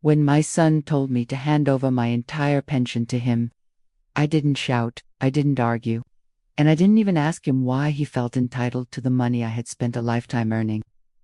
When my son told me to hand over my entire pension to him, I didn't shout, I didn't argue, and I didn't even ask him why he felt entitled to the money I had spent a lifetime earning.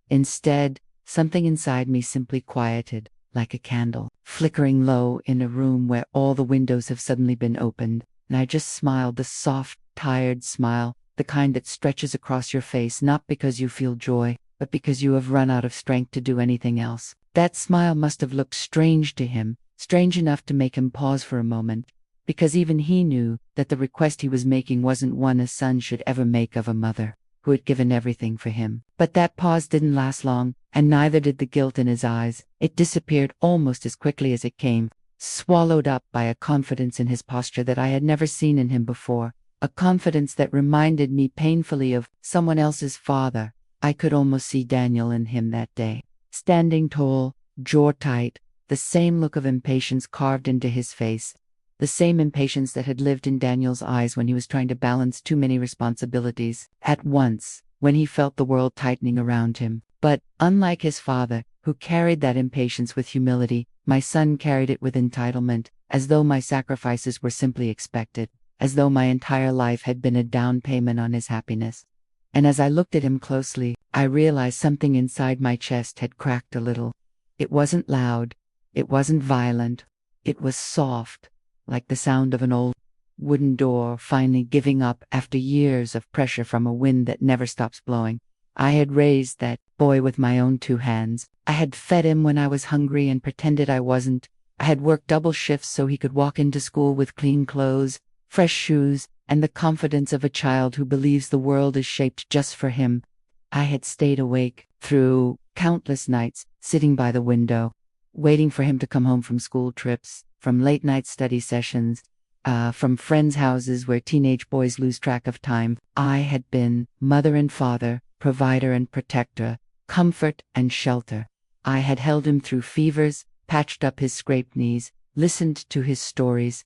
Instead, something inside me simply quieted, like a candle, flickering low in a room where all the windows have suddenly been opened, and I just smiled, the soft, tired smile, the kind that stretches across your face not because you feel joy, but because you have run out of strength to do anything else. That smile must have looked strange to him, strange enough to make him pause for a moment, because even he knew that the request he was making wasn't one a son should ever make of a mother who had given everything for him. But that pause didn't last long, and neither did the guilt in his eyes. It disappeared almost as quickly as it came, swallowed up by a confidence in his posture that I had never seen in him before, a confidence that reminded me painfully of someone else's father. I could almost see Daniel in him that day, standing tall, jaw tight, the same look of impatience carved into his face, the same impatience that had lived in Daniel's eyes when he was trying to balance too many responsibilities at once, when he felt the world tightening around him. But, unlike his father, who carried that impatience with humility, my son carried it with entitlement, as though my sacrifices were simply expected, as though my entire life had been a down payment on his happiness. And as I looked at him closely, I realized something inside my chest had cracked a little. It wasn't loud, it wasn't violent, it was soft, like the sound of an old wooden door finally giving up after years of pressure from a wind that never stops blowing. I had raised that boy with my own 2 hands. I had fed him when I was hungry and pretended I wasn't. I had worked double shifts so he could walk into school with clean clothes, fresh shoes, and the confidence of a child who believes the world is shaped just for him. I had stayed awake through countless nights, sitting by the window, waiting for him to come home from school trips, from late-night study sessions, from friends' houses where teenage boys lose track of time. I had been mother and father, provider and protector, comfort and shelter. I had held him through fevers, patched up his scraped knees, listened to his stories,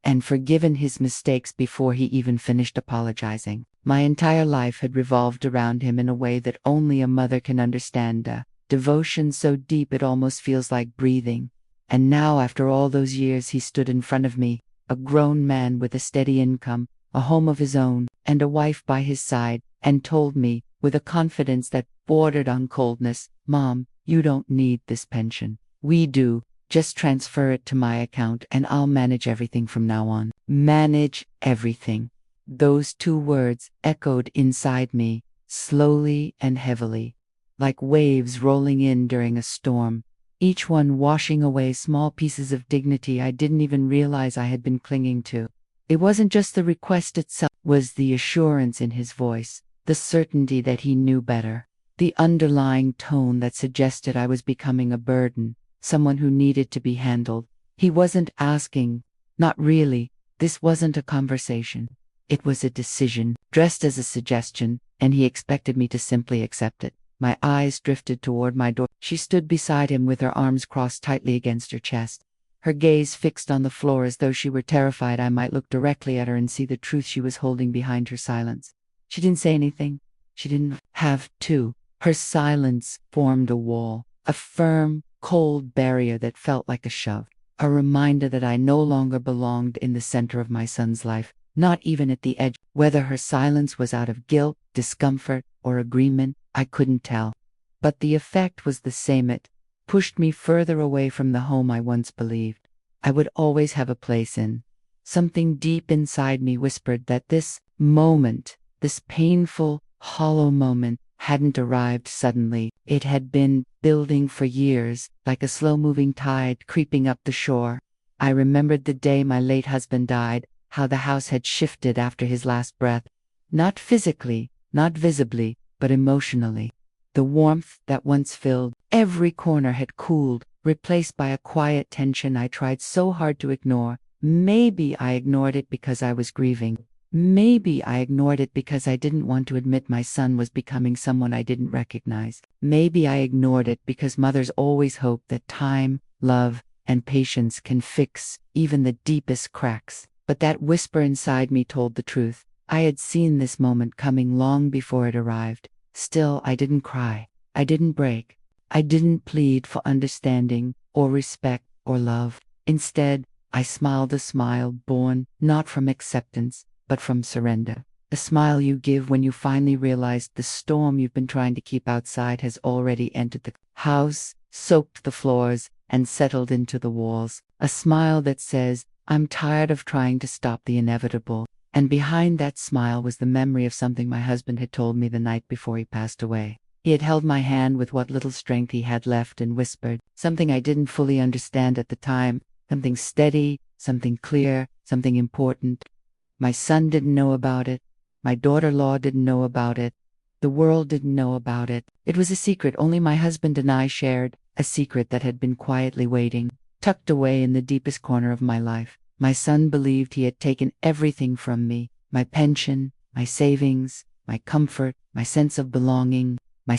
and forgiven his mistakes before he even finished apologizing. My entire life had revolved around him in a way that only a mother can understand, a devotion so deep it almost feels like breathing. And now, after all those years, he stood in front of me, a grown man with a steady income, a home of his own, and a wife by his side, and told me, with a confidence that bordered on coldness, "Mom, you don't need this pension. We do. Just transfer it to my account and I'll manage everything from now on." Manage everything. Those 2 words echoed inside me, slowly and heavily, like waves rolling in during a storm, each one washing away small pieces of dignity I didn't even realize I had been clinging to. It wasn't just the request itself, it was the assurance in his voice, the certainty that he knew better, the underlying tone that suggested I was becoming a burden, someone who needed to be handled. He wasn't asking, not really. This wasn't a conversation. It was a decision, dressed as a suggestion, and he expected me to simply accept it. My eyes drifted toward my door. She stood beside him with her arms crossed tightly against her chest, her gaze fixed on the floor as though she were terrified I might look directly at her and see the truth she was holding behind her silence. She didn't say anything. She didn't have to. Her silence formed a wall, a firm, cold barrier that felt like a shove, a reminder that I no longer belonged in the center of my son's life, not even at the edge. Whether her silence was out of guilt, discomfort, or agreement, I couldn't tell. But the effect was the same. It pushed me further away from the home I once believed I would always have a place in. Something deep inside me whispered that this moment, this painful, hollow moment, hadn't arrived suddenly. It had been building for years, like a slow-moving tide creeping up the shore. I remembered the day my late husband died, how the house had shifted after his last breath. Not physically, not visibly, but emotionally. The warmth that once filled every corner had cooled, replaced by a quiet tension I tried so hard to ignore. Maybe I ignored it because I was grieving. Maybe I ignored it because I didn't want to admit my son was becoming someone I didn't recognize. Maybe I ignored it because mothers always hope that time, love, and patience can fix even the deepest cracks. But that whisper inside me told the truth. I had seen this moment coming long before it arrived. Still, I didn't cry. I didn't break. I didn't plead for understanding. or respect, or love. Instead, I smiled a smile born not from acceptance, but from surrender. The smile you give when you finally realize the storm you've been trying to keep outside has already entered the house, soaked the floors, and settled into the walls. A smile that says, I'm tired of trying to stop the inevitable. And behind that smile was the memory of something my husband had told me the night before he passed away. He had held my hand with what little strength he had left and whispered, something I didn't fully understand at the time, something steady, something clear, something important. My son didn't know about it. My daughter-in-law didn't know about it. The world didn't know about it. It was a secret only my husband and I shared, a secret that had been quietly waiting, tucked away in the deepest corner of my life. My son believed he had taken everything from me, my pension, my savings, my comfort, my sense of belonging, my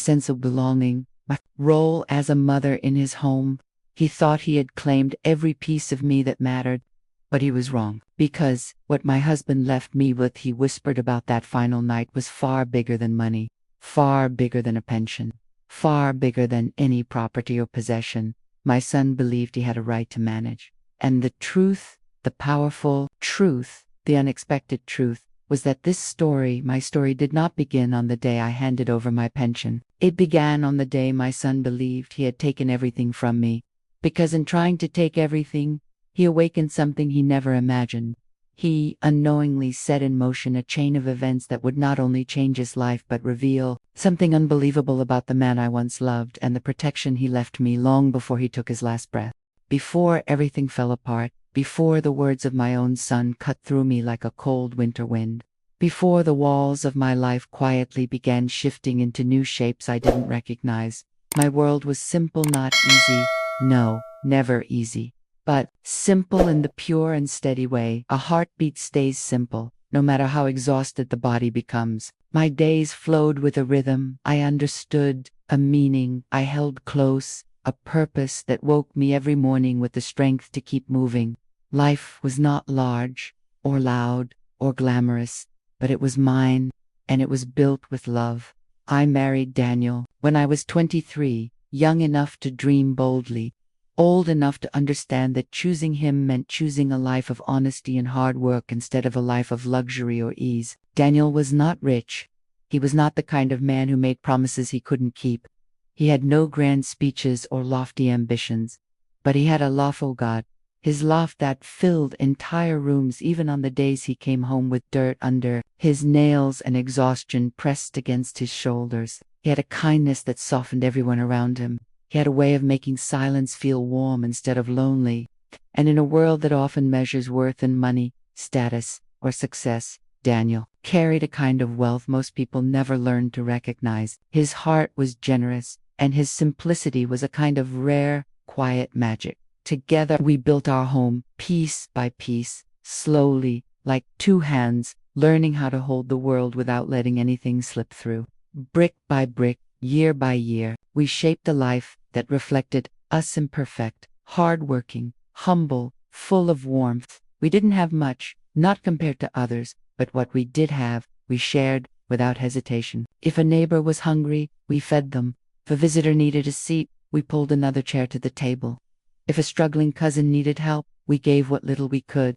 role as a mother in his home. He thought he had claimed every piece of me that mattered. But he was wrong, because what my husband left me with, he whispered about that final night, was far bigger than money, far bigger than a pension, far bigger than any property or possession. My son believed he had a right to manage. And the truth, the powerful truth, the unexpected truth, was that this story, my story, did not begin on the day I handed over my pension. It began on the day my son believed he had taken everything from me, because in trying to take everything, he awakened something he never imagined. He unknowingly set in motion a chain of events that would not only change his life but reveal something unbelievable about the man I once loved and the protection he left me long before he took his last breath. Before everything fell apart, before the words of my own son cut through me like a cold winter wind, before the walls of my life quietly began shifting into new shapes I didn't recognize, my world was simple, not easy. No, never easy. But simple in the pure and steady way a heartbeat stays simple, no matter how exhausted the body becomes. My days flowed with a rhythm I understood, a meaning I held close, a purpose that woke me every morning with the strength to keep moving. Life was not large, or loud, or glamorous, but it was mine, and it was built with love. I married Daniel when I was 23, young enough to dream boldly, old enough to understand that choosing him meant choosing a life of honesty and hard work instead of a life of luxury or ease. Daniel was not rich. He was not the kind of man who made promises he couldn't keep. He had no grand speeches or lofty ambitions, but he had a love for God, his love that filled entire rooms even on the days he came home with dirt under his nails and exhaustion pressed against his shoulders. He had a kindness that softened everyone around him. He had a way of making silence feel warm instead of lonely. And in a world that often measures worth in money, status, or success, Daniel carried a kind of wealth most people never learned to recognize. His heart was generous, and his simplicity was a kind of rare, quiet magic. Together we built our home, piece by piece, slowly, like two hands, learning how to hold the world without letting anything slip through. Brick by brick, year by year, we shaped a life that reflected us, imperfect, hard-working, humble, full of warmth. We didn't have much, not compared to others, but what we did have, we shared without hesitation. If a neighbor was hungry, we fed them. If a visitor needed a seat, we pulled another chair to the table. If a struggling cousin needed help, we gave what little we could.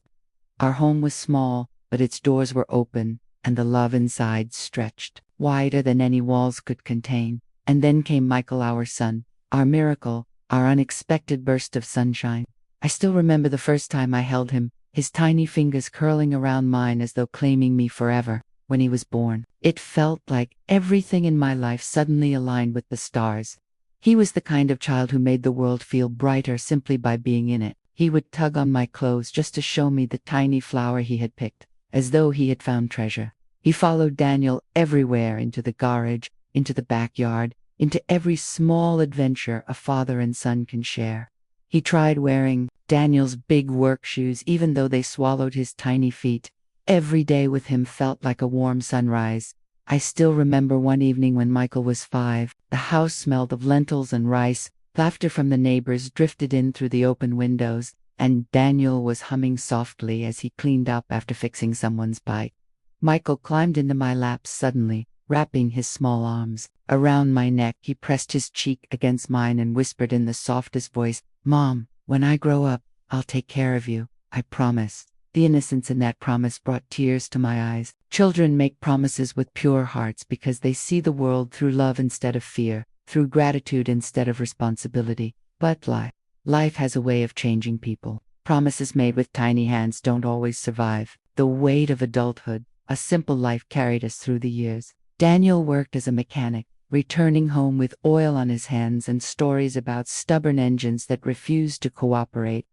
Our home was small, but its doors were open, and the love inside stretched wider than any walls could contain. And then came Michael, our son, our miracle, our unexpected burst of sunshine. I still remember the first time I held him, his tiny fingers curling around mine as though claiming me forever. When he was born, it felt like everything in my life suddenly aligned with the stars. He was the kind of child who made the world feel brighter simply by being in it. He would tug on my clothes just to show me the tiny flower he had picked, as though he had found treasure. He followed Daniel everywhere, into the garage, into the backyard, into every small adventure a father and son can share. He tried wearing Daniel's big work shoes even though they swallowed his tiny feet. Every day with him felt like a warm sunrise. I still remember one evening when Michael was 5. The house smelled of lentils and rice. Laughter from the neighbors drifted in through the open windows, and Daniel was humming softly as he cleaned up after fixing someone's bike. Michael climbed into my lap suddenly, wrapping his small arms around my neck. He pressed his cheek against mine and whispered in the softest voice, "Mom, when I grow up, I'll take care of you, I promise." The innocence in that promise brought tears to my eyes. Children make promises with pure hearts because they see the world through love instead of fear, through gratitude instead of responsibility. But life has a way of changing people. Promises made with tiny hands don't always survive the weight of adulthood. A simple life carried us through the years. Daniel worked as a mechanic, returning home with oil on his hands and stories about stubborn engines that refused to cooperate.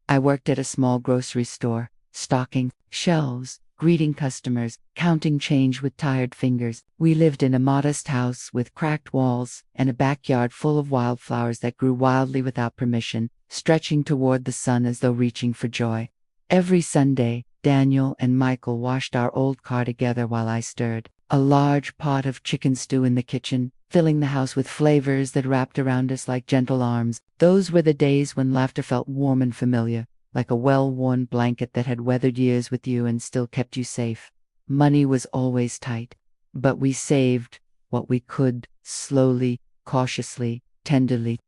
I worked at a small grocery store, stocking shelves, greeting customers, counting change with tired fingers. We lived in a modest house with cracked walls and a backyard full of wildflowers that grew wildly without permission, stretching toward the sun as though reaching for joy. Every Sunday, Daniel and Michael washed our old car together while I stirred a large pot of chicken stew in the kitchen, filling the house with flavors that wrapped around us like gentle arms. Those were the days when laughter felt warm and familiar, like a well-worn blanket that had weathered years with you and still kept you safe. Money was always tight, but we saved what we could, slowly, cautiously, tenderly.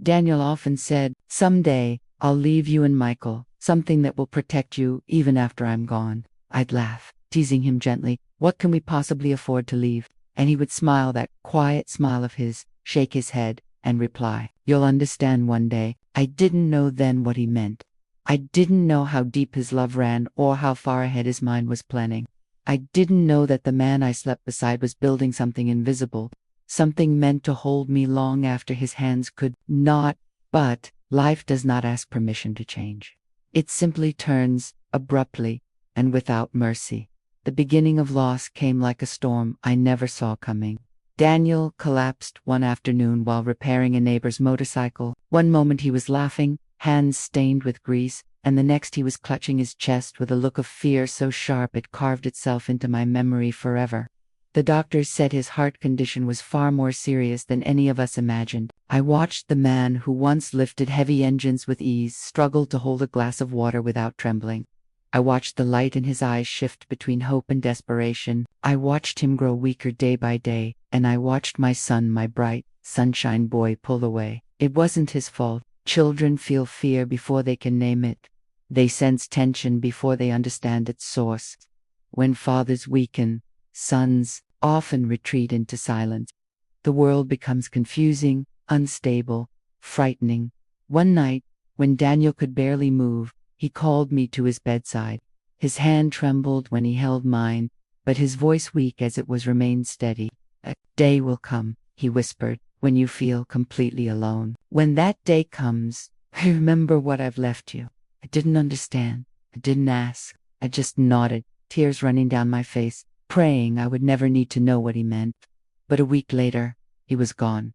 Daniel often said, "Someday, I'll leave you and Michael, something that will protect you even after I'm gone." I'd laugh, teasing him gently, "What can we possibly afford to leave?" And he would smile that quiet smile of his, shake his head, and reply, "You'll understand one day." I didn't know then what he meant. I didn't know how deep his love ran or how far ahead his mind was planning. I didn't know that the man I slept beside was building something invisible, something meant to hold me long after his hands could not. But life does not ask permission to change. It simply turns, abruptly, and without mercy. The beginning of loss came like a storm I never saw coming. Daniel collapsed one afternoon while repairing a neighbor's motorcycle. One moment he was laughing, hands stained with grease, and the next he was clutching his chest with a look of fear so sharp it carved itself into my memory forever. The doctors said his heart condition was far more serious than any of us imagined. I watched the man who once lifted heavy engines with ease struggle to hold a glass of water without trembling. I watched the light in his eyes shift between hope and desperation. I watched him grow weaker day by day, and I watched my son, my bright, sunshine boy, pull away. It wasn't his fault. Children feel fear before they can name it. They sense tension before they understand its source. When fathers weaken, sons often retreat into silence. The world becomes confusing, unstable, frightening. One night, when Daniel could barely move, he called me to his bedside. His hand trembled when he held mine, but his voice, weak as it was, remained steady. "A day will come," he whispered, "when you feel completely alone. When that day comes, remember what I've left you." I didn't understand. I didn't ask. I just nodded, tears running down my face, praying I would never need to know what he meant. But a week later, he was gone.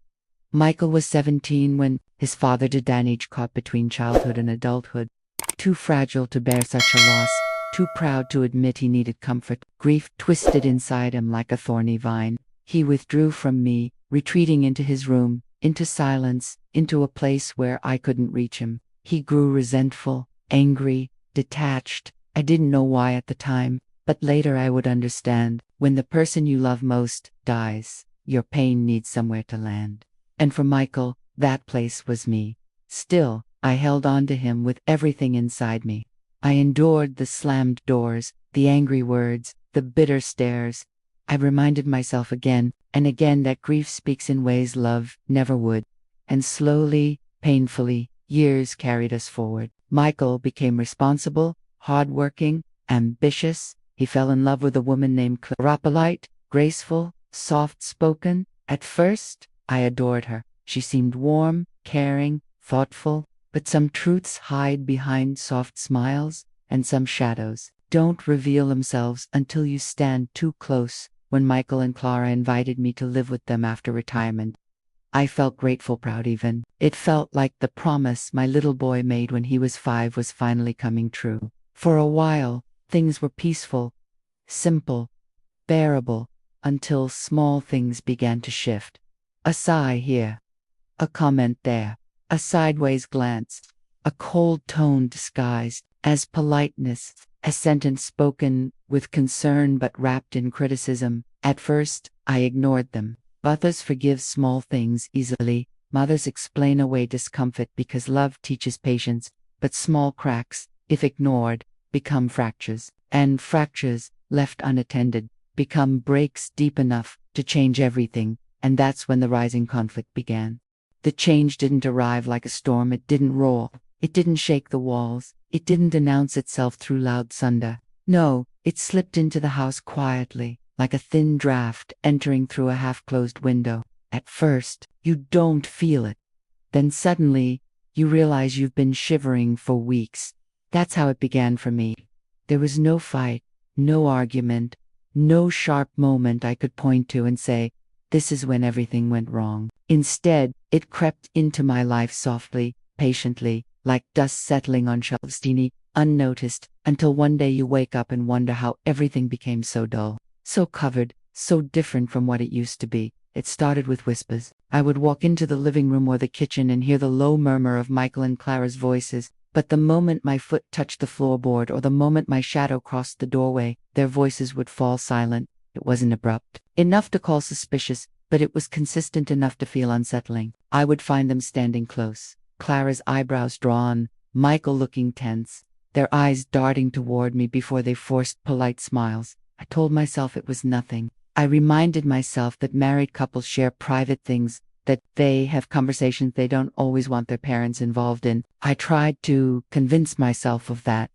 Michael was 17 when his father died, age caught between childhood and adulthood. Too fragile to bear such a loss, too proud to admit he needed comfort. Grief twisted inside him like a thorny vine. He withdrew from me, retreating into his room, into silence, into a place where I couldn't reach him. He grew resentful, angry, detached. I didn't know why at the time, but later I would understand. When the person you love most dies, your pain needs somewhere to land. And for Michael, that place was me. Still, I held on to him with everything inside me. I endured the slammed doors, the angry words, the bitter stares. I reminded myself again and again that grief speaks in ways love never would. And slowly, painfully, years carried us forward. Michael became responsible, hardworking, ambitious. He fell in love with a woman named Clara, polite, graceful, soft-spoken. At first, I adored her. She seemed warm, caring, thoughtful. But some truths hide behind soft smiles, and some shadows don't reveal themselves until you stand too close. When Michael and Clara invited me to live with them after retirement, I felt grateful, proud even. It felt like the promise my little boy made when he was 5 was finally coming true. For a while, things were peaceful, simple, bearable, until small things began to shift. A sigh here, a comment there. A sideways glance, a cold tone disguised as politeness, a sentence spoken with concern but wrapped in criticism. At first, I ignored them. Others forgive small things easily, Mothers explain away discomfort because love teaches patience, but small cracks, if ignored, become fractures. And fractures, left unattended, become breaks deep enough to change everything, and that's when the rising conflict began. The change didn't arrive like a storm, it didn't roar, it didn't shake the walls, it didn't announce itself through loud thunder. No, it slipped into the house quietly, like a thin draft entering through a half-closed window. At first, you don't feel it. Then suddenly, you realize you've been shivering for weeks. That's how it began for me. There was no fight, no argument, no sharp moment I could point to and say, this is when everything went wrong. Instead, it crept into my life softly, patiently, like dust settling on shelves, teeny, unnoticed, until one day you wake up and wonder how everything became so dull, so covered, so different from what it used to be. It started with whispers. I would walk into the living room or the kitchen and hear the low murmur of Michael and Clara's voices, but the moment my foot touched the floorboard or the moment my shadow crossed the doorway, their voices would fall silent. It wasn't abrupt enough to call suspicious, but it was consistent enough to feel unsettling. I would find them standing close, Clara's eyebrows drawn, Michael looking tense, their eyes darting toward me before they forced polite smiles. I told myself it was nothing. I reminded myself that married couples share private things, that they have conversations they don't always want their parents involved in. I tried to convince myself of that.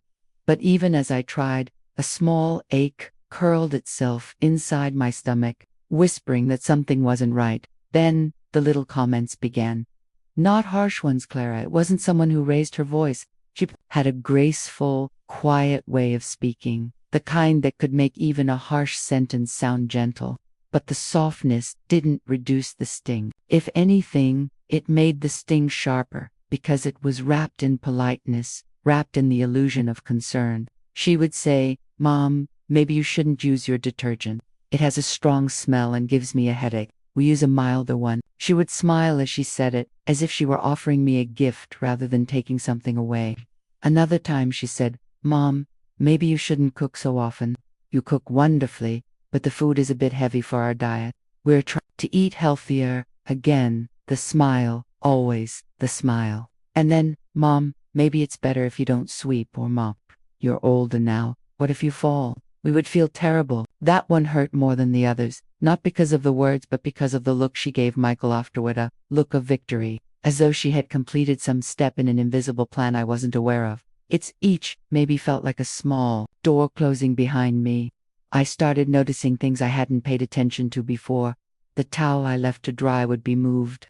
But even as I tried, a small ache curled itself inside my stomach, whispering that something wasn't right. Then the little comments began. Not harsh ones, Clara. It wasn't someone who raised her voice. She had a graceful, quiet way of speaking, the kind that could make even a harsh sentence sound gentle. But the softness didn't reduce the sting. If anything, it made the sting sharper, because it was wrapped in politeness, wrapped in the illusion of concern. She would say, "Mom, maybe you shouldn't use your detergent. It has a strong smell and gives me a headache. We use a milder one." She would smile as she said it, as if she were offering me a gift rather than taking something away. Another time she said, "Mom, maybe you shouldn't cook so often. You cook wonderfully, but the food is a bit heavy for our diet. We're trying to eat healthier." Again, the smile, always the smile. And then, "Mom, maybe it's better if you don't sweep or mop. You're older now. What if you fall?" We would feel terrible. That one hurt more than the others, not because of the words but because of the look she gave Michael afterward, a look of victory, as though she had completed some step in an invisible plan I wasn't aware of. It's each maybe felt like a small door closing behind me. I started noticing things I hadn't paid attention to before. The towel I left to dry would be moved.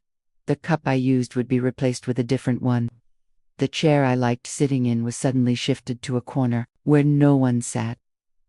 The cup I used would be replaced with a different one. The chair I liked sitting in was suddenly shifted to a corner where no one sat.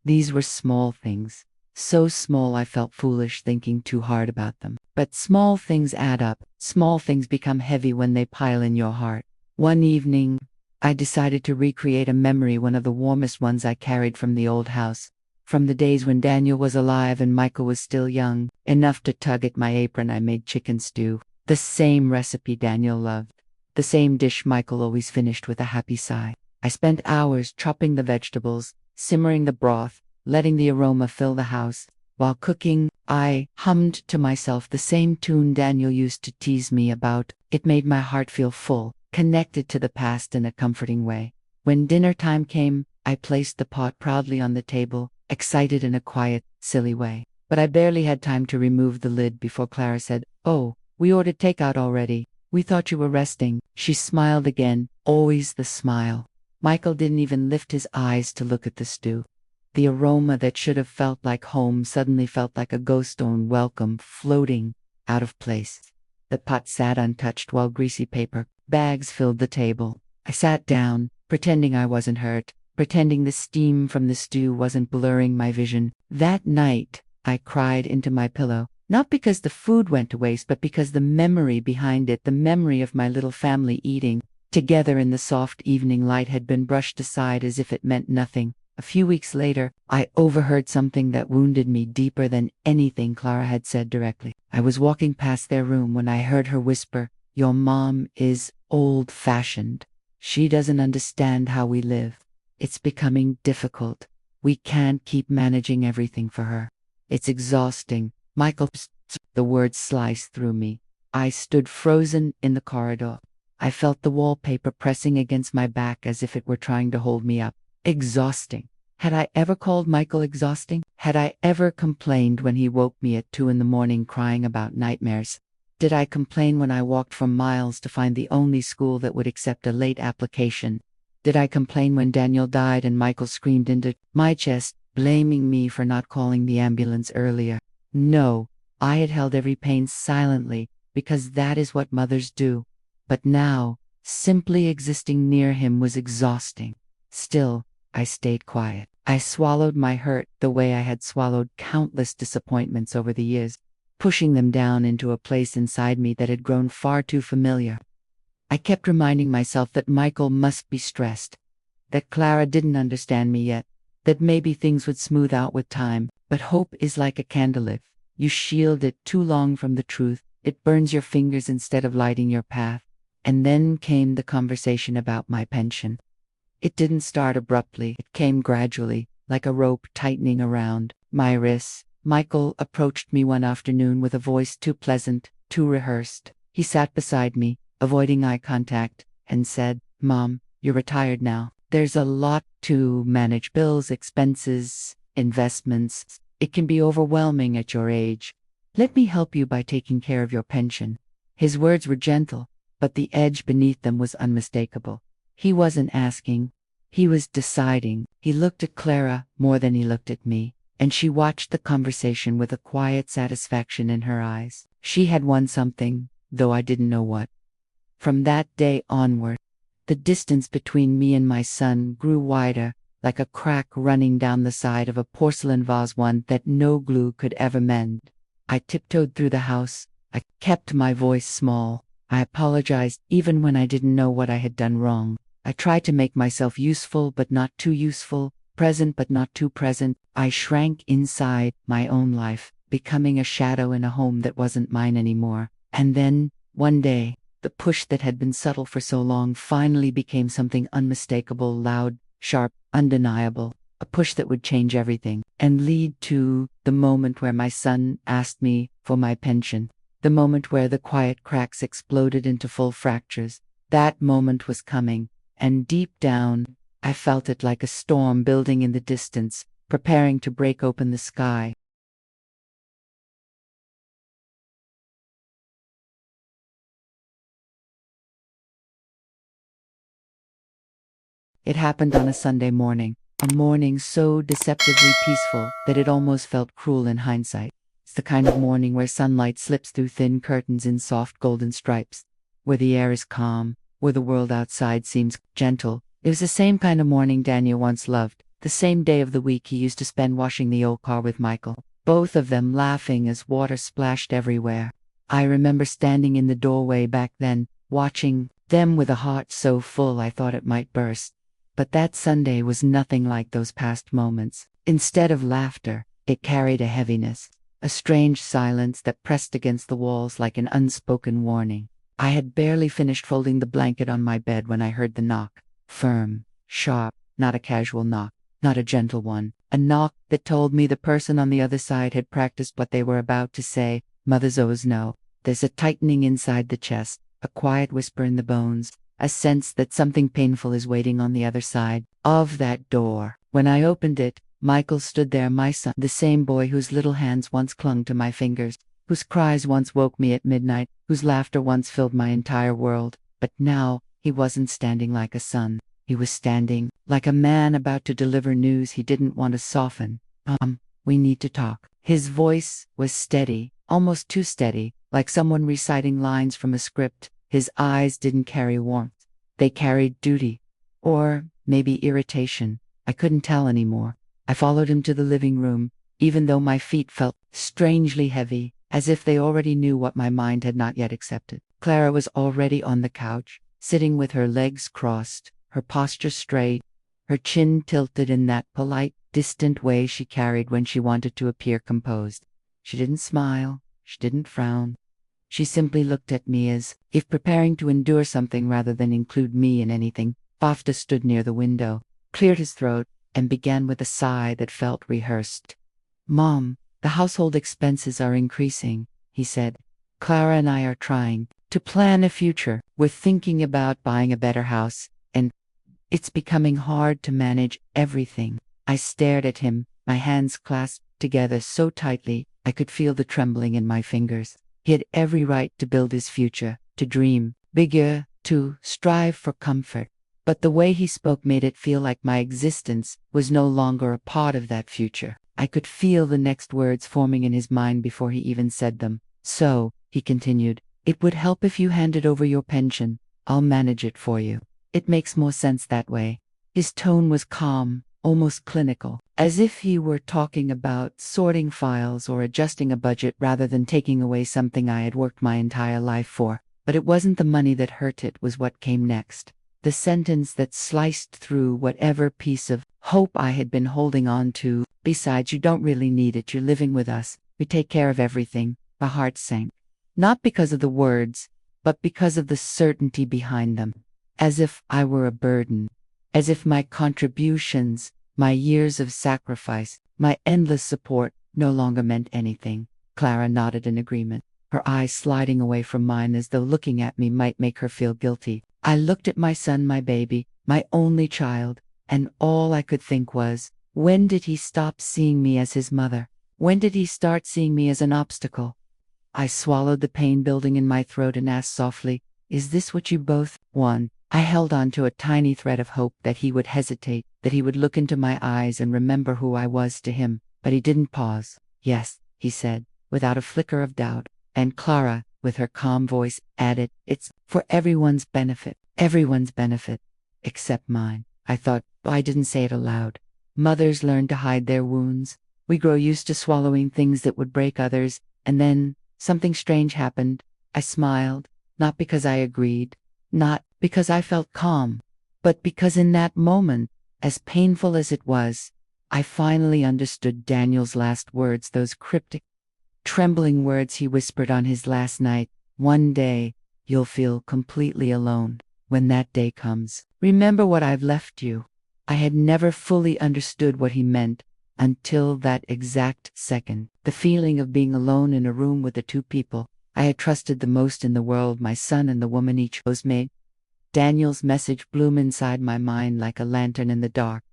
These were small things. So small I felt foolish thinking too hard about them. But small things add up. Small things become heavy when they pile in your heart. One evening, I decided to recreate a memory, one of the warmest ones I carried from the old house. From the days when Daniel was alive and Michael was still young, enough to tug at my apron. I made chicken stew. The same recipe Daniel loved. The same dish Michael always finished with a happy sigh. I spent hours chopping the vegetables, simmering the broth, letting the aroma fill the house. While cooking, I hummed to myself the same tune Daniel used to tease me about. It made my heart feel full, connected to the past in a comforting way. When dinner time came, I placed the pot proudly on the table, excited in a quiet, silly way. But I barely had time to remove the lid before Clara said, "Oh, we ordered takeout already. We thought you were resting." She smiled again, always the smile. Michael didn't even lift his eyes to look at the stew. The aroma that should have felt like home suddenly felt like a ghost own welcome, floating out of place. The pot sat untouched while greasy paper bags filled the table. I sat down, pretending I wasn't hurt, pretending the steam from the stew wasn't blurring my vision. That night, I cried into my pillow, not because the food went to waste, but because the memory behind it, the memory of my little family eating together in the soft evening light, had been brushed aside as if it meant nothing. A few weeks later, I overheard something that wounded me deeper than anything Clara had said directly. I was walking past their room when I heard her whisper, "Your mom is old-fashioned. She doesn't understand how we live. It's becoming difficult. We can't keep managing everything for her. It's exhausting." Michael, the words sliced through me. I stood frozen in the corridor. I felt the wallpaper pressing against my back as if it were trying to hold me up. Exhausting. Had I ever called Michael exhausting? Had I ever complained when he woke me at 2 in the morning crying about nightmares? Did I complain when I walked for miles to find the only school that would accept a late application? Did I complain when Daniel died and Michael screamed into my chest, blaming me for not calling the ambulance earlier? No, I had held every pain silently, because that is what mothers do. But now, simply existing near him was exhausting. Still, I stayed quiet. I swallowed my hurt the way I had swallowed countless disappointments over the years, pushing them down into a place inside me that had grown far too familiar. I kept reminding myself that Michael must be stressed, that Clara didn't understand me yet, that maybe things would smooth out with time. But hope is like a candle. If you shield it too long from the truth, it burns your fingers instead of lighting your path. And then came the conversation about my pension. It didn't start abruptly. It came gradually, like a rope tightening around my wrists. Michael approached me one afternoon with a voice too pleasant, too rehearsed. He sat beside me, avoiding eye contact, and said, "Mom, you're retired now. There's a lot to manage: bills, expenses, investments. It can be overwhelming at your age. Let me help you by taking care of your pension." His words were gentle, but the edge beneath them was unmistakable. He wasn't asking. He was deciding. He looked at Clara more than he looked at me, and she watched the conversation with a quiet satisfaction in her eyes. She had won something, though I didn't know what. From that day onward, the distance between me and my son grew wider, like a crack running down the side of a porcelain vase, one that no glue could ever mend. I tiptoed through the house. I kept my voice small. I apologized even when I didn't know what I had done wrong. I tried to make myself useful but not too useful, present but not too present. I shrank inside my own life, becoming a shadow in a home that wasn't mine anymore. And then, one day, the push that had been subtle for so long finally became something unmistakable, loud, sharp, undeniable. A push that would change everything and lead to the moment where my son asked me for my pension. The moment where the quiet cracks exploded into full fractures. That moment was coming, and deep down, I felt it like a storm building in the distance, preparing to break open the sky. It happened on a Sunday morning, a morning so deceptively peaceful that it almost felt cruel in hindsight. It's the kind of morning where sunlight slips through thin curtains in soft golden stripes, where the air is calm, where the world outside seems gentle. It was the same kind of morning Daniel once loved, the same day of the week he used to spend washing the old car with Michael, both of them laughing as water splashed everywhere. I remember standing in the doorway back then, watching them with a heart so full I thought it might burst. But that Sunday was nothing like those past moments. Instead of laughter, it carried a heaviness, a strange silence that pressed against the walls like an unspoken warning. I had barely finished folding the blanket on my bed when I heard the knock. Firm, sharp, not a casual knock, not a gentle one. A knock that told me the person on the other side had practiced what they were about to say. Mothers always know. There's a tightening inside the chest, a quiet whisper in the bones, a sense that something painful is waiting on the other side of that door. When I opened it, Michael stood there, my son, the same boy whose little hands once clung to my fingers, whose cries once woke me at midnight, whose laughter once filled my entire world. But now, he wasn't standing like a son. He was standing like a man about to deliver news he didn't want to soften. We need to talk." His voice was steady, almost too steady, like someone reciting lines from a script. His eyes didn't carry warmth. They carried duty. Or maybe irritation. I couldn't tell anymore. I followed him to the living room, even though my feet felt strangely heavy, as if they already knew what my mind had not yet accepted. Clara was already on the couch, sitting with her legs crossed, her posture straight, her chin tilted in that polite, distant way she carried when she wanted to appear composed. She didn't smile. She didn't frown. She simply looked at me as if preparing to endure something rather than include me in anything. Bafta stood near the window, cleared his throat, and began with a sigh that felt rehearsed. "Mom, the household expenses are increasing," he said. Clara and I are trying to plan a future. We're thinking about buying a better house, and it's becoming hard to manage everything." I stared at him, my hands clasped together so tightly I could feel the trembling in my fingers. He had every right to build his future, to dream bigger, to strive for comfort. But the way he spoke made it feel like my existence was no longer a part of that future. I could feel the next words forming in his mind before he even said them. "So," he continued, "it would help if you handed over your pension. I'll manage it for you. It makes more sense that way." His tone was calm, almost clinical, as if he were talking about sorting files or adjusting a budget rather than taking away something I had worked my entire life for. But it wasn't the money that hurt, it was what came next. The sentence that sliced through whatever piece of hope I had been holding on to. "Besides, you don't really need it. You're living with us. We take care of everything." My heart sank. Not because of the words, but because of the certainty behind them. As if I were a burden. As if my contributions, my years of sacrifice, my endless support no longer meant anything. Clara nodded in agreement, her eyes sliding away from mine as though looking at me might make her feel guilty. I looked at my son, my baby, my only child, and all I could think was, when did he stop seeing me as his mother? When did he start seeing me as an obstacle? I swallowed the pain building in my throat and asked softly, "Is this what you both want?" I held on to a tiny thread of hope that he would hesitate, that he would look into my eyes and remember who I was to him, but he didn't pause. "Yes," he said, without a flicker of doubt, and Clara, with her calm voice, added, "It's for everyone's benefit, except mine." I thought, I didn't say it aloud. Mothers learn to hide their wounds. We grow used to swallowing things that would break others, and then something strange happened. I smiled, not because I agreed, not because I felt calm, but because in that moment, as painful as it was, I finally understood Daniel's last words, those cryptic, trembling words he whispered on his last night. "One day, you'll feel completely alone. When that day comes, remember what I've left you." I had never fully understood what he meant until that exact second. The feeling of being alone in a room with the two people I had trusted the most in the world, my son and the woman he chose, made Daniel's message bloom inside my mind like a lantern in the dark.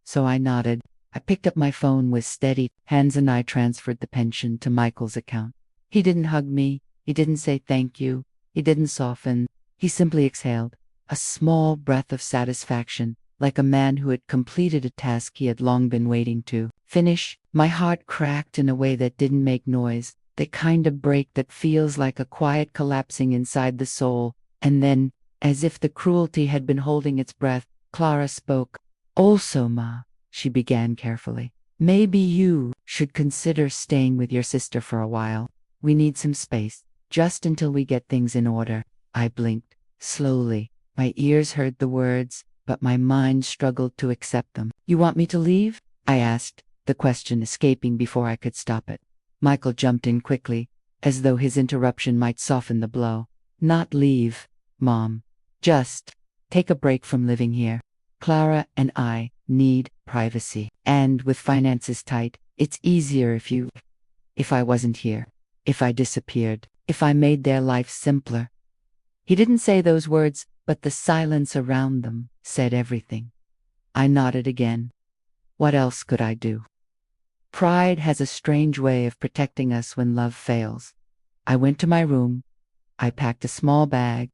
So I nodded. I picked up my phone with steady hands and I transferred the pension to Michael's account. He didn't hug me. He didn't say thank you. He didn't soften. He simply exhaled, a small breath of satisfaction, like a man who had completed a task he had long been waiting to finish. My heart cracked in a way that didn't make noise, the kind of break that feels like a quiet collapsing inside the soul. And then, as if the cruelty had been holding its breath, Clara spoke. "Also, Ma," she began carefully, "maybe you should consider staying with your sister for a while. We need some space, just until we get things in order." I blinked. Slowly, my ears heard the words, but my mind struggled to accept them. "You want me to leave?" I asked, the question escaping before I could stop it. Michael jumped in quickly, as though his interruption might soften the blow. "Not leave, Mom. Just take a break from living here. Clara and I need privacy. And with finances tight, it's easier if I wasn't here, if I disappeared, if I made their life simpler." He didn't say those words, but the silence around them said everything. I nodded again. What else could I do? Pride has a strange way of protecting us when love fails. I went to my room. I packed a small bag,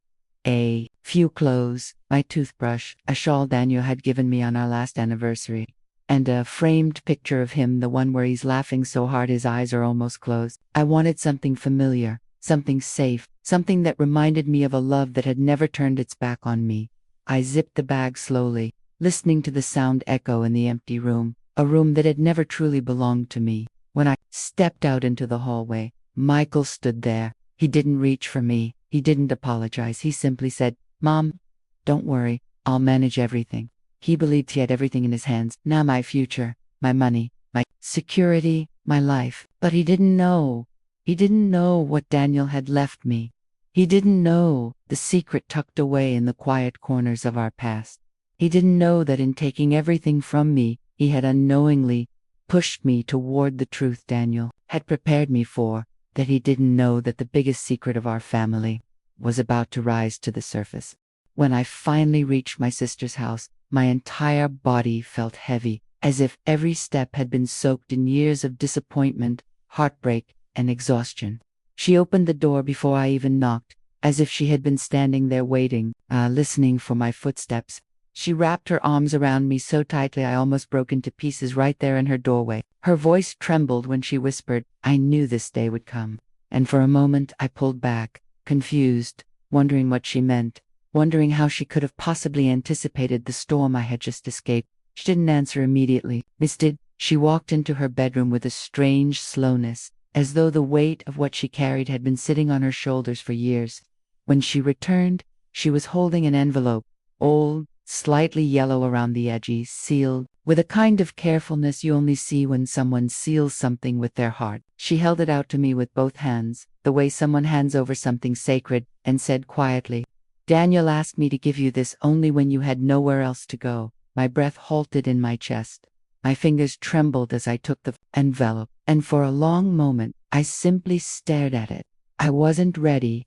a few clothes, my toothbrush, a shawl Daniel had given me on our last anniversary, and a framed picture of him, the one where he's laughing so hard his eyes are almost closed. I wanted something familiar, something safe, something that reminded me of a love that had never turned its back on me. I zipped the bag slowly, listening to the sound echo in the empty room, a room that had never truly belonged to me. When I stepped out into the hallway, Michael stood there. He didn't reach for me. He didn't apologize. He simply said, "Mom, don't worry. I'll manage everything." He believed he had everything in his hands. Now my future, my money, my security, my life. But he didn't know. He didn't know what Daniel had left me. He didn't know the secret tucked away in the quiet corners of our past. He didn't know that in taking everything from me, he had unknowingly pushed me toward the truth Daniel had prepared me for, that he didn't know that the biggest secret of our family was about to rise to the surface. When I finally reached my sister's house, my entire body felt heavy, as if every step had been soaked in years of disappointment, heartbreak, and exhaustion. She opened the door before I even knocked, as if she had been standing there waiting, listening for my footsteps. She wrapped her arms around me so tightly I almost broke into pieces right there in her doorway. Her voice trembled when she whispered, "I knew this day would come." And for a moment I pulled back, confused, wondering what she meant, wondering how she could have possibly anticipated the storm I had just escaped. She didn't answer immediately. Instead, she walked into her bedroom with a strange slowness, as though the weight of what she carried had been sitting on her shoulders for years. When she returned, she was holding an envelope, old, slightly yellow around the edges, sealed, with a kind of carefulness you only see when someone seals something with their heart. She held it out to me with both hands, the way someone hands over something sacred, and said quietly, "Daniel asked me to give you this only when you had nowhere else to go." My breath halted in my chest. My fingers trembled as I took the envelope, and for a long moment I simply stared at it. I wasn't ready.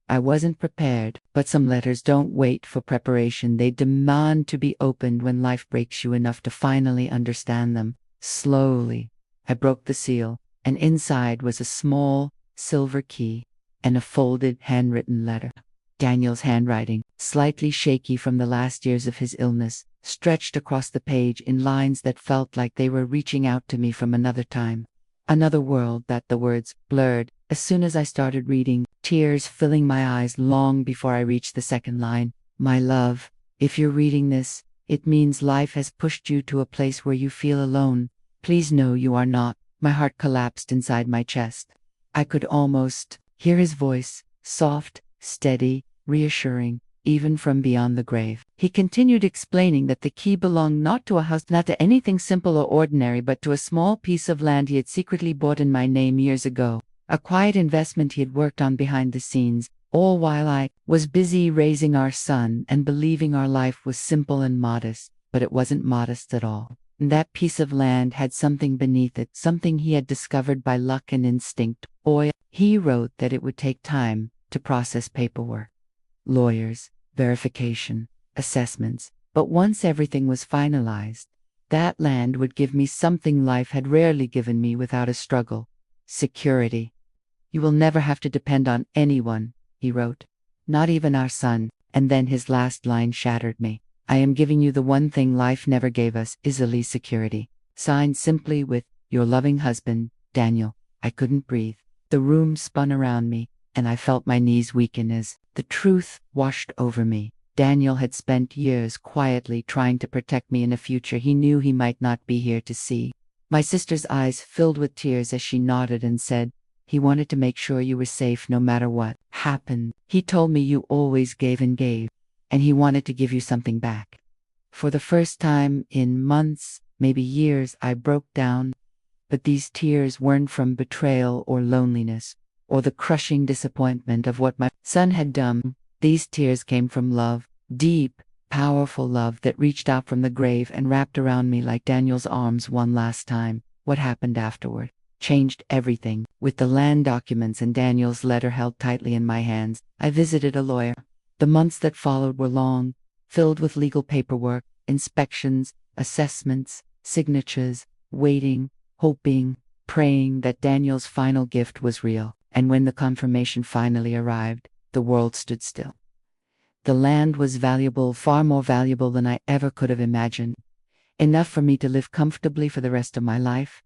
I wasn't prepared, but some letters don't wait for preparation. They demand to be opened when life breaks you enough to finally understand them. Slowly, I broke the seal, and inside was a small silver key and a folded handwritten letter. Daniel's handwriting, slightly shaky from the last years of his illness, stretched across the page in lines that felt like they were reaching out to me from another time, another world. That the words blurred as soon as I started reading, tears filling my eyes long before I reached the second line. "My love, if you're reading this, it means life has pushed you to a place where you feel alone. Please know you are not." My heart collapsed inside my chest. I could almost hear his voice, soft, steady, reassuring, even from beyond the grave. He continued explaining that the key belonged not to a house, not to anything simple or ordinary, but to a small piece of land he had secretly bought in my name years ago. A quiet investment he had worked on behind the scenes, all while I was busy raising our son and believing our life was simple and modest. But it wasn't modest at all. That piece of land had something beneath it, something he had discovered by luck and instinct. Oil. He wrote that it would take time to process paperwork, lawyers, verification, assessments, but once everything was finalized, that land would give me something life had rarely given me without a struggle: security. "You will never have to depend on anyone," he wrote, "not even our son." And then his last line shattered me. "I am giving you the one thing life never gave us, easily security." Signed simply with, "Your loving husband, Daniel." I couldn't breathe. The room spun around me, and I felt my knees weaken as the truth washed over me. Daniel had spent years quietly trying to protect me in a future he knew he might not be here to see. My sister's eyes filled with tears as she nodded and said, "He wanted to make sure you were safe no matter what happened. He told me you always gave and gave, and he wanted to give you something back." For the first time in months, maybe years, I broke down. But these tears weren't from betrayal or loneliness, or the crushing disappointment of what my son had done. These tears came from love, deep, powerful love that reached out from the grave and wrapped around me like Daniel's arms one last time. What happened afterward changed everything. With the land documents and Daniel's letter held tightly in my hands, I visited a lawyer. The months that followed were long, filled with legal paperwork, inspections, assessments, signatures, waiting, hoping, praying that Daniel's final gift was real. And when the confirmation finally arrived, the world stood still. The land was valuable, far more valuable than I ever could have imagined. Enough for me to live comfortably for the rest of my life.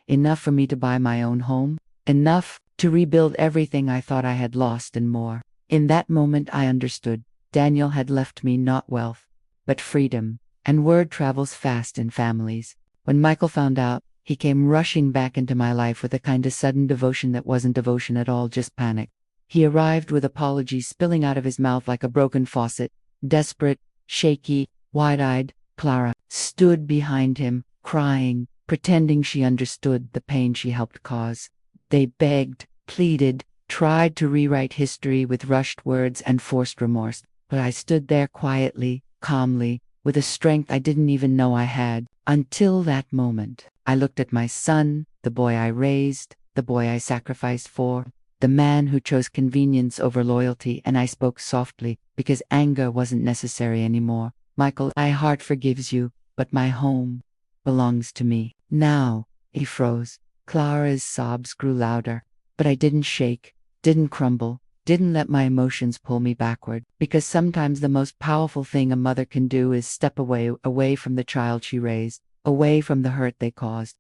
Enough for me to buy my own home. Enough to rebuild everything I thought I had lost and more. In that moment I understood. Daniel had left me not wealth, but freedom. And word travels fast in families. When Michael found out, he came rushing back into my life with a kind of sudden devotion that wasn't devotion at all, just panic. He arrived with apologies spilling out of his mouth like a broken faucet. Desperate, shaky, wide-eyed, Clara stood behind him, crying, pretending she understood the pain she helped cause. They begged, pleaded, tried to rewrite history with rushed words and forced remorse. But I stood there quietly, calmly, with a strength I didn't even know I had. Until that moment, I looked at my son, the boy I raised, the boy I sacrificed for, the man who chose convenience over loyalty, and I spoke softly because anger wasn't necessary anymore. Michael, my heart forgives you, but my home belongs to me. Now, he froze. Clara's sobs grew louder, but I didn't shake, didn't crumble, didn't let my emotions pull me backward, because sometimes the most powerful thing a mother can do is step away from the child she raised, away from the hurt they caused,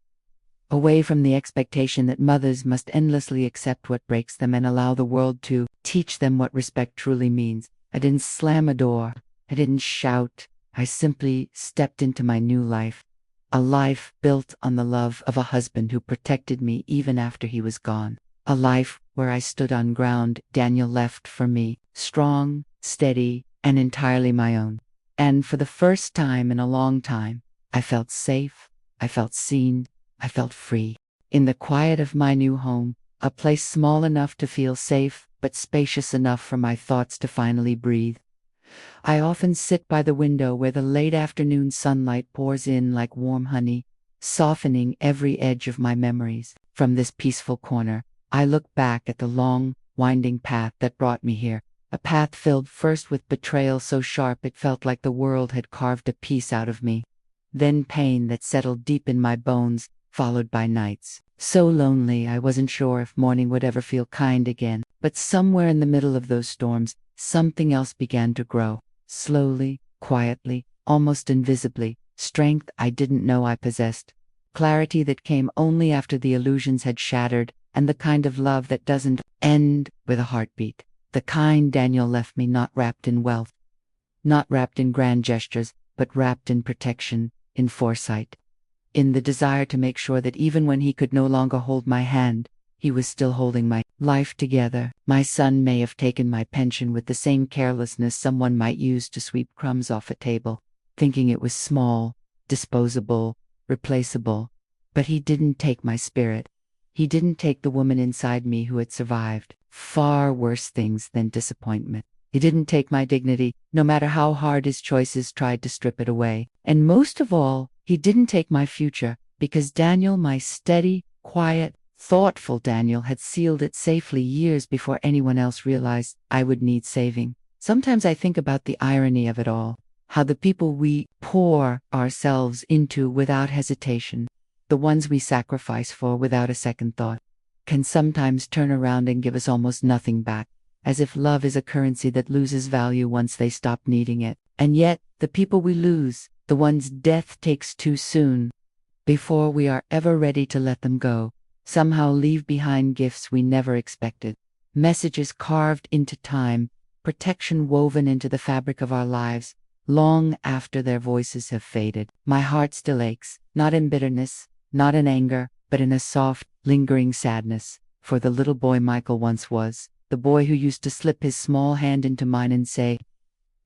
away from the expectation that mothers must endlessly accept what breaks them and allow the world to teach them what respect truly means. I didn't slam a door. I didn't shout. I simply stepped into my new life. A life built on the love of a husband who protected me even after he was gone. A life where I stood on ground Daniel left for me, strong, steady, and entirely my own. And for the first time in a long time, I felt safe, I felt seen, I felt free. In the quiet of my new home, a place small enough to feel safe, but spacious enough for my thoughts to finally breathe. I often sit by the window where the late afternoon sunlight pours in like warm honey, softening every edge of my memories. From this peaceful corner, I look back at the long, winding path that brought me here, a path filled first with betrayal so sharp it felt like the world had carved a piece out of me, then pain that settled deep in my bones, followed by nights so lonely I wasn't sure if morning would ever feel kind again. But somewhere in the middle of those storms, something else began to grow, slowly, quietly, almost invisibly, strength I didn't know I possessed, clarity that came only after the illusions had shattered, and the kind of love that doesn't end with a heartbeat. The kind Daniel left me, not wrapped in wealth, not wrapped in grand gestures, but wrapped in protection, in foresight, in the desire to make sure that even when he could no longer hold my hand, he was still holding my life together. My son may have taken my pension with the same carelessness someone might use to sweep crumbs off a table, thinking it was small, disposable, replaceable. But he didn't take my spirit. He didn't take the woman inside me who had survived far worse things than disappointment. He didn't take my dignity, no matter how hard his choices tried to strip it away. And most of all, he didn't take my future, because Daniel, my steady, quiet, thoughtful Daniel, had sealed it safely years before anyone else realized I would need saving. Sometimes I think about the irony of it all, how the people we pour ourselves into without hesitation, the ones we sacrifice for without a second thought, can sometimes turn around and give us almost nothing back, as if love is a currency that loses value once they stop needing it. And yet, the people we lose, the ones death takes too soon, before we are ever ready to let them go, somehow leave behind gifts we never expected, messages carved into time, protection woven into the fabric of our lives, long after their voices have faded. My heart still aches, not in bitterness, not in anger, but in a soft, lingering sadness, for the little boy Michael once was, the boy who used to slip his small hand into mine and say,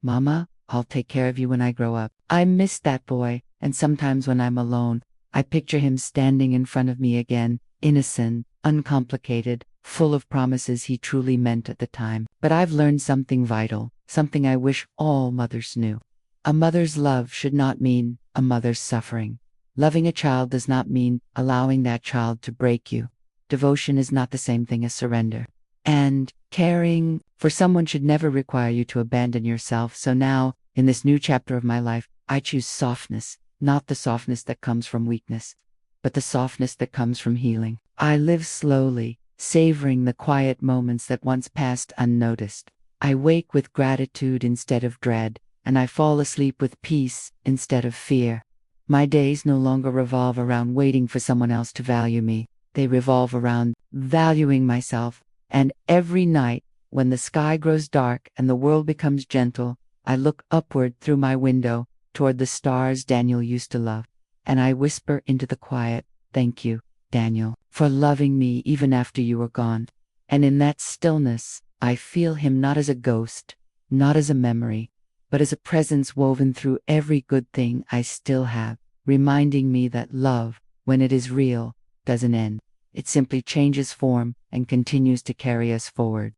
"Mama, I'll take care of you when I grow up." I miss that boy, and sometimes when I'm alone, I picture him standing in front of me again, innocent, uncomplicated, full of promises he truly meant at the time. But I've learned something vital, something I wish all mothers knew. A mother's love should not mean a mother's suffering. Loving a child does not mean allowing that child to break you. Devotion is not the same thing as surrender. And caring for someone should never require you to abandon yourself. So now, in this new chapter of my life, I choose softness, not the softness that comes from weakness, but the softness that comes from healing. I live slowly, savoring the quiet moments that once passed unnoticed. I wake with gratitude instead of dread, and I fall asleep with peace instead of fear. My days no longer revolve around waiting for someone else to value me. They revolve around valuing myself. And every night, when the sky grows dark and the world becomes gentle, I look upward through my window toward the stars Daniel used to love, and I whisper into the quiet, "Thank you, Daniel, for loving me even after you were gone." And in that stillness, I feel him not as a ghost, not as a memory, but as a presence woven through every good thing I still have, reminding me that love, when it is real, doesn't end. It simply changes form and continues to carry us forward.